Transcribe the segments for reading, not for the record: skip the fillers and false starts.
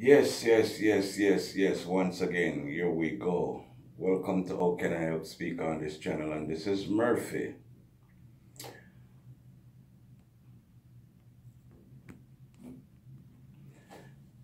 Yes. Once again, here we go. Welcome to How Can I Help Speak on this channel, and this is Murphy.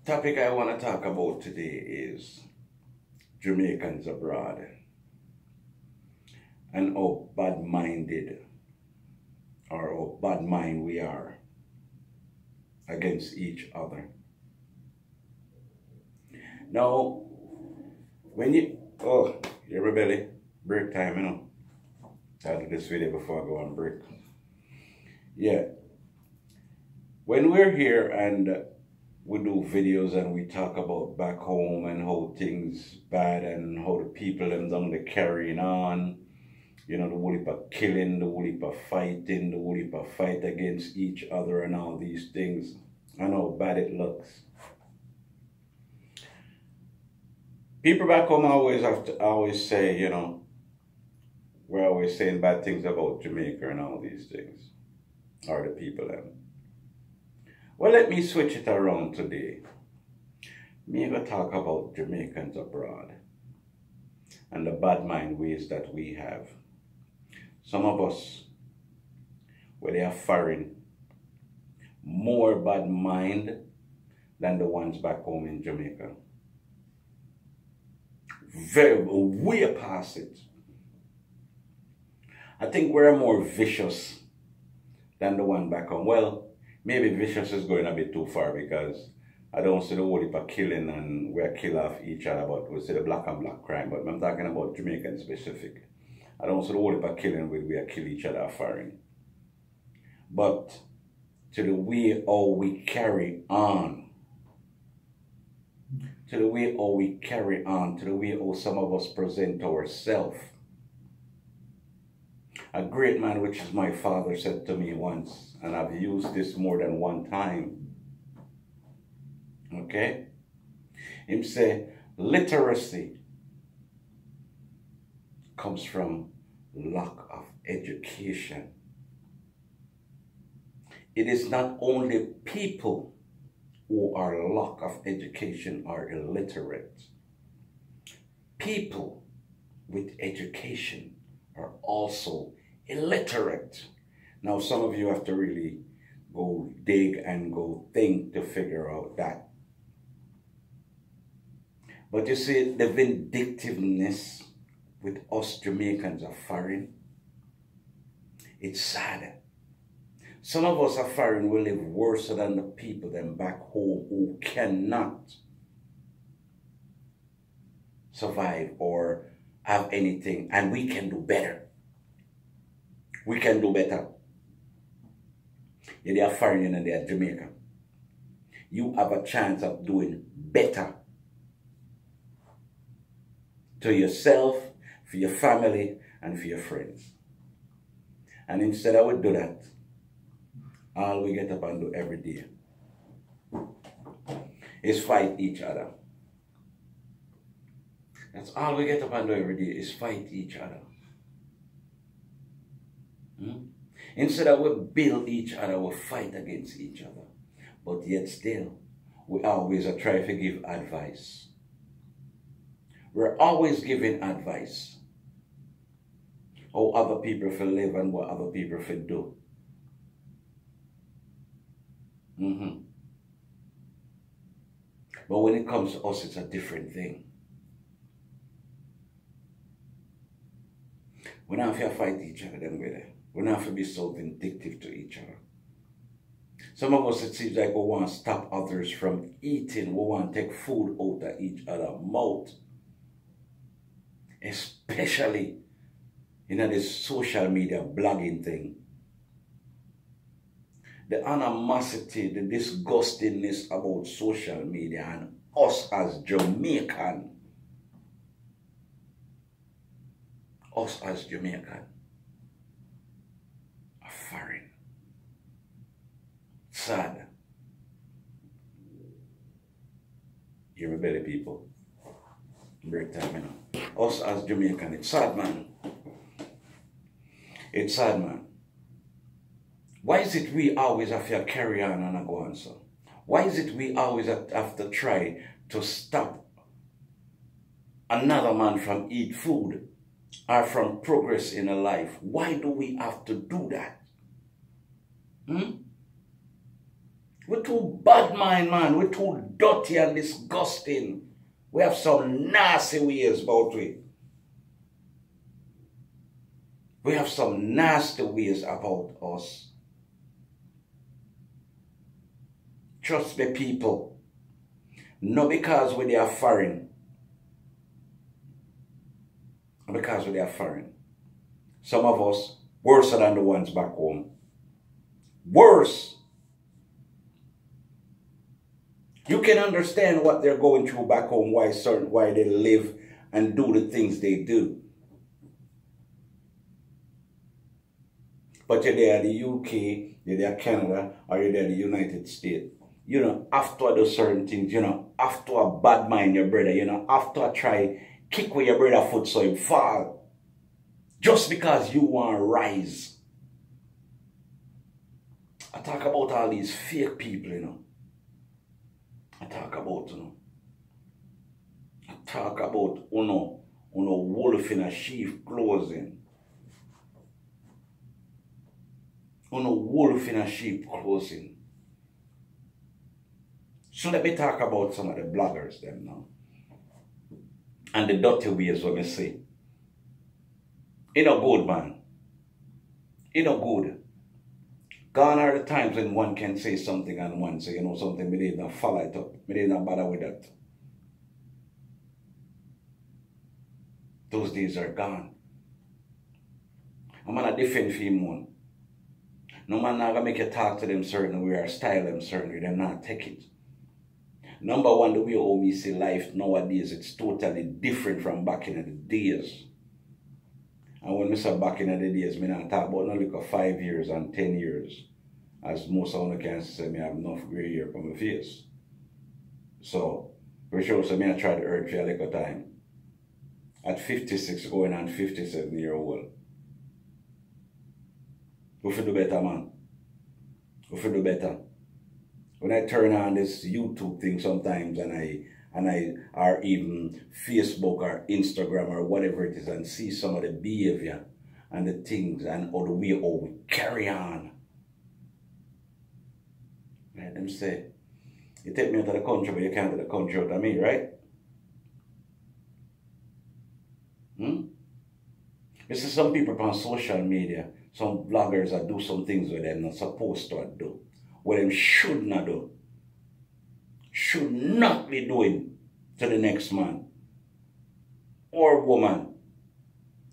Topic I want to talk about today is Jamaicans abroad and how bad-minded or how bad mind we are against each other. Now, when you everybody, break time, I'll do this video before I go on break. Yeah. When we're here and we do videos and we talk about back home and how things bad and how the people them down there carrying on, the whole heap of killing, the whole heap of fighting, the whole heap of fight against each other and all these things, and how bad it looks. People back home always say, we're always saying bad things about Jamaica and all these things, or the people them. Well, let me switch it around today. Me going to talk about Jamaicans abroad and the bad mind ways that we have. Some of us, where they are foreign, more bad mind than the ones back home in Jamaica. Way past it. I think we're more vicious than the one back home. Well, maybe vicious is going a bit too far, because I don't see the whole heap of killing and we're kill off each other, but we see the black and black crime. But I'm talking about Jamaican specific. I don't see the whole heap of killing where we kill each other foreign. But to the way how we carry on, to the way how some of us present ourselves. A great man, which is my father, said to me once, and I've used this more than one time. Okay? Him say, literacy comes from lack of education. It is not only people who are lack of education are illiterate. People with education are also illiterate. Now, some of you have to really go dig and go think to figure out that. But you see, the vindictiveness with us Jamaicans are foreign. It's sad. Some of us are foreign will live worse than the people them back home who cannot survive or have anything, and we can do better. We can do better. Yeah, they are foreign and they are Jamaican. You have a chance of doing better to yourself, for your family, and for your friends. And instead I would do that, all we get up and do every day is fight each other. That's all we get up and do every day is fight each other. Instead of we build each other, we fight against each other. But yet still, we always are trying to give advice. We're always giving advice. How other people feel live and what other people feel do. But when it comes to us, it's a different thing. We don't have to fight each other them way there. We don't have to be so vindictive to each other. Some of us, it seems like we want to stop others from eating. We want to take food out of each other's mouth. Especially this social media blogging thing. The animosity, the disgustingness about social media and us as Jamaican. Us as Jamaican are foreign. Sad. You rebel people. Break time, Us as Jamaican, it's sad, man. It's sad, man. Why is it we always have to carry on and go on, so? Why is it we always have to try to stop another man from eat food or from progress in a life? Why do we have to do that? We're too bad mind, man. We're too dirty and disgusting. We have some nasty ways about it. We have some nasty ways about us. Trust me, people. Not because we are foreign. Not because we are foreign. Some of us worse than the ones back home. Worse. You can understand what they're going through back home, why they live and do the things they do. But you're there in the UK, you're there in Canada, or you're there in the United States. You know, after do certain things, you know, after a bad mind your brother, you know, after try kick with your brother foot so he fall. Just because you want to rise. I talk about all these fake people, you know. I talk about, you know. I talk about, wolf in a sheep clothing. Wolf in a sheep clothing. So let me talk about some of the bloggers them now. And the dirty ways what me say. It no good, man. It no good. Gone are the times when one can say something and one say, you know, something, me did not follow it up. Me did not bother with that. Those days are gone. I'm gonna defend for him one. No man not gonna make you talk to them certain way or style them certain way. Them not take it. Number one, the way how we see life nowadays, it's totally different from back in the days. And when we say back in the days, I not talk about no like 5 years and 10 years. As most of them can say, I have enough gray hair on my face. So, for sure, so I try to earn for a little time. At 56, going on 57 years old. We should do better, man. We should do better. When I turn on this YouTube thing sometimes and I or even Facebook or Instagram or whatever it is and see some of the behavior and the things and or the way how we carry on. Let them say, you take me out of the country, but you can't take the country out of me, right? You see some people on social media, some bloggers that do some things where they're not supposed to do. What them should not do. Should not be doing to the next man or woman.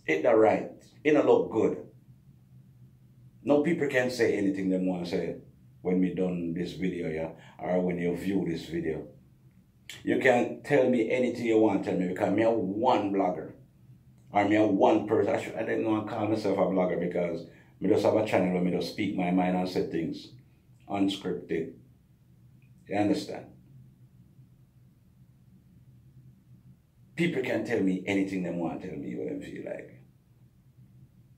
It not right. It not look good. No people can say anything they want to say when we done this video, yeah, or when you view this video. You can tell me anything you want to tell me because me a one blogger. Or me a one person. I didn't want to call myself a blogger because me just have a channel where me just speak my mind and say things. Unscripted. You understand? People can tell me anything they want to tell me what they feel like.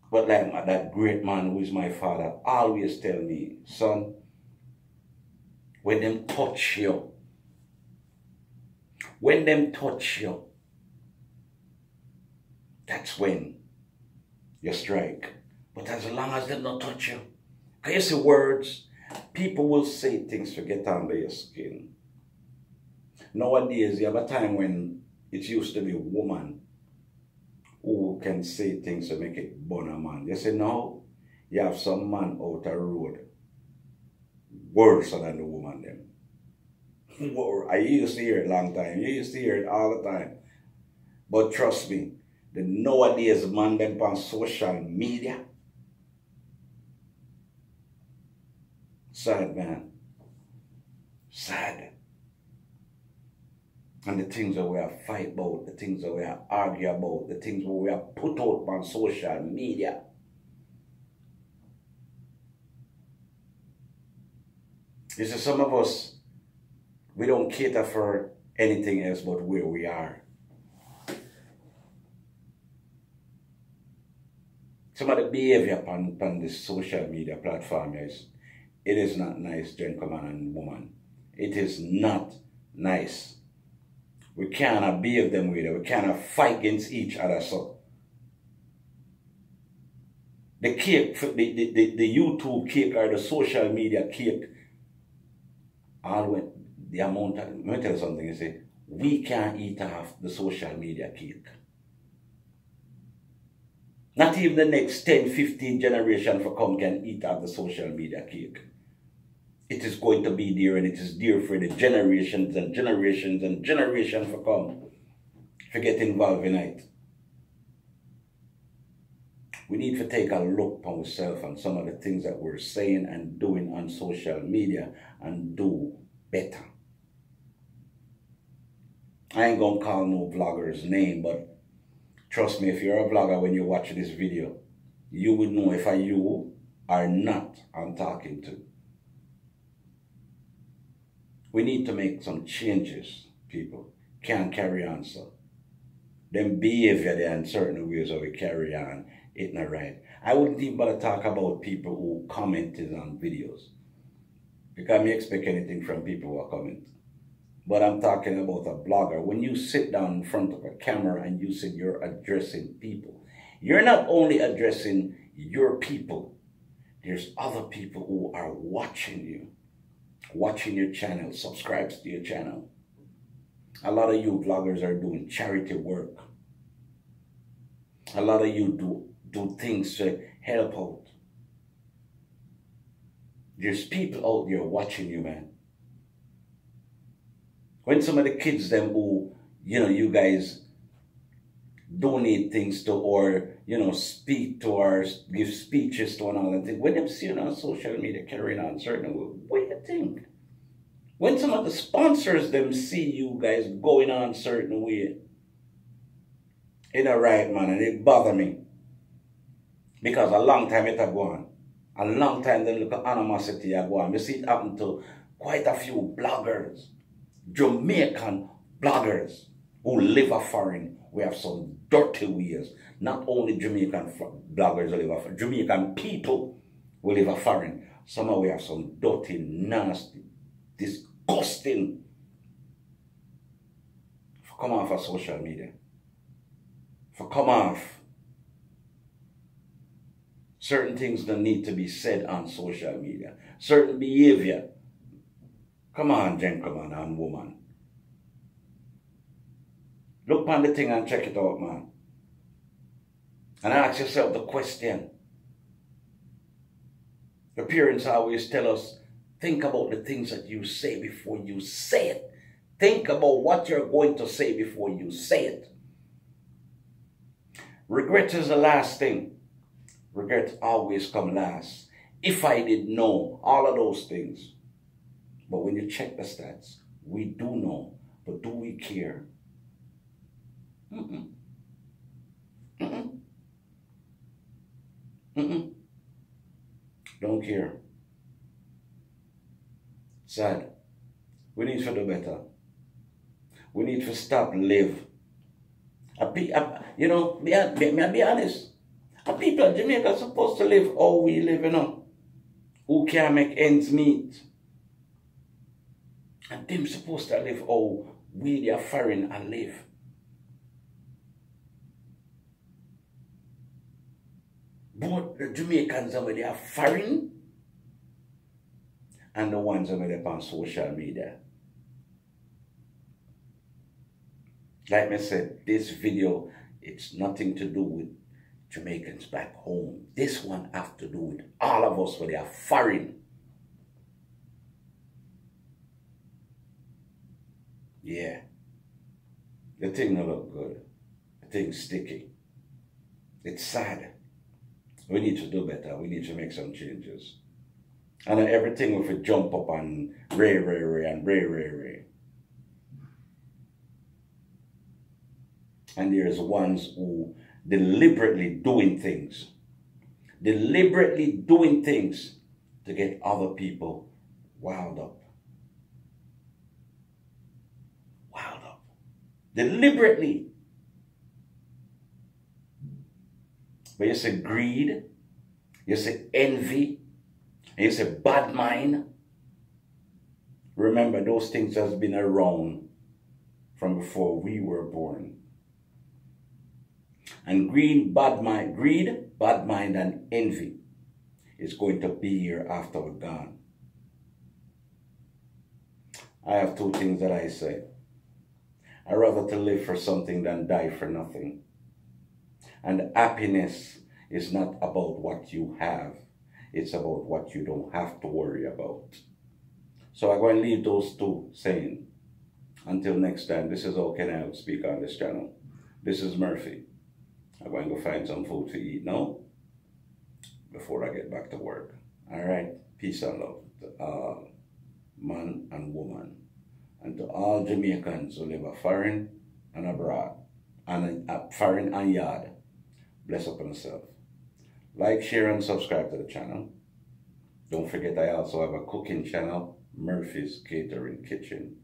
But like that great man who is my father always tell me, son, when them touch you, that's when you strike. But as long as they don't touch you, can you see words? People will say things to get under your skin. Nowadays, you have a time when it used to be a woman who can say things to make it burn a man. You say now, you have some man out the road worse than the woman them. I used to hear it a long time. You used to hear it all the time. But trust me, the nowadays man them on social media. Sad, man. Sad. And the things that we are fight about, the things that we are argue about, the things that we are put out on social media. You see, some of us, we don't cater for anything else but where we are. Some of the behavior upon this social media platform is, it is not nice, gentleman and woman. It is not nice. We cannot be of them with it. We cannot fight against each other. So the cake, the YouTube cake or the social media cake, all when the amount of, let me tell you something, you say, we can't eat off the social media cake. Not even the next 10, 15 generation for come can eat off the social media cake. It is going to be there, and it is there for the generations and generations and generations for come. If you get involved in it. We need to take a look on ourselves and some of the things that we're saying and doing on social media and do better. I ain't gonna call no vlogger's name, but trust me, if you're a vlogger, when you watch this video, you will know if you are not I'm talking to. We need to make some changes, people. Can't carry on so. Them behavior there in certain ways how we carry on, it's not right. I wouldn't even bother talk about people who commented on videos. Because I may expect anything from people who are commenting. But I'm talking about a blogger. When you sit down in front of a camera and you said you're addressing people, you're not only addressing your people. There's other people who are watching you, watching your channel, subscribes to your channel. A lot of you vloggers are doing charity work. A lot of you do things to help out. There's people out there watching you, man. When some of the kids them who, you guys donate things to or, speak to or give speeches to and all that thing, when them see you on social media carrying on certain way, what do you think? When some of the sponsors them see you guys going on certain way, it ain't right, man, and it bother me. Because a long time it have gone. A long time they look at animosity have gone. You see it happen to quite a few bloggers. Jamaican bloggers who live a foreign. We have some dirty ways. Not only Jamaican bloggers who live a foreign, Jamaican people who live a foreign. Some of we have some dirty, nasty, disgusting. For come off of social media. For come off. Certain things don't need to be said on social media. Certain behavior. Come on, gentlemen and woman. Look on the thing and check it out, man. And ask yourself the question. The parents always tell us, think about the things that you say before you say it. Think about what you're going to say before you say it. Regret is the last thing. Regret always comes last. If I did know all of those things. But when you check the stats, we do know. But do we care? Don't care. Sad. We need to do better. We need to stop live. Be honest. People in Jamaica are supposed to live how we live, who can't make ends meet. And them supposed to live how we, the foreign, and live. Both the Jamaicans over there are foreign and the ones over there on social media. Like I said, this video, it's nothing to do with Jamaicans back home. This one has to do with all of us where they are foreign. Yeah. The thing don't look good. The thing's sticky. It's sad. We need to do better. We need to make some changes. And everything if we jump up on Ray and Ray. And there's ones who deliberately doing things to get other people wound up. Deliberately. But you say greed, you say envy, and you say bad mind. Remember, those things has been around from before we were born. And greed, bad mind, and envy is going to be here after we're gone. I have two things that I say. I'd rather to live for something than die for nothing. And happiness is not about what you have. It's about what you don't have to worry about. So I'm going to leave those two saying. Until next time, this is How Can I Speak on this channel. This is Murphy. I'm going to go find some food to eat now before I get back to work. All right. Peace and love to all man and woman, and to all Jamaicans who live foreign and abroad, and foreign and yard. Bless up on yourself. Like, share, and subscribe to the channel. Don't forget, I also have a cooking channel, Murphy's Catering Kitchen.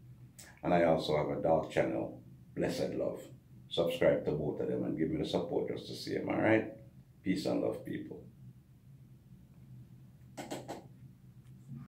And I also have a dog channel, Blessed Love. Subscribe to both of them and give me the support just to see them, all right? Peace and love, people.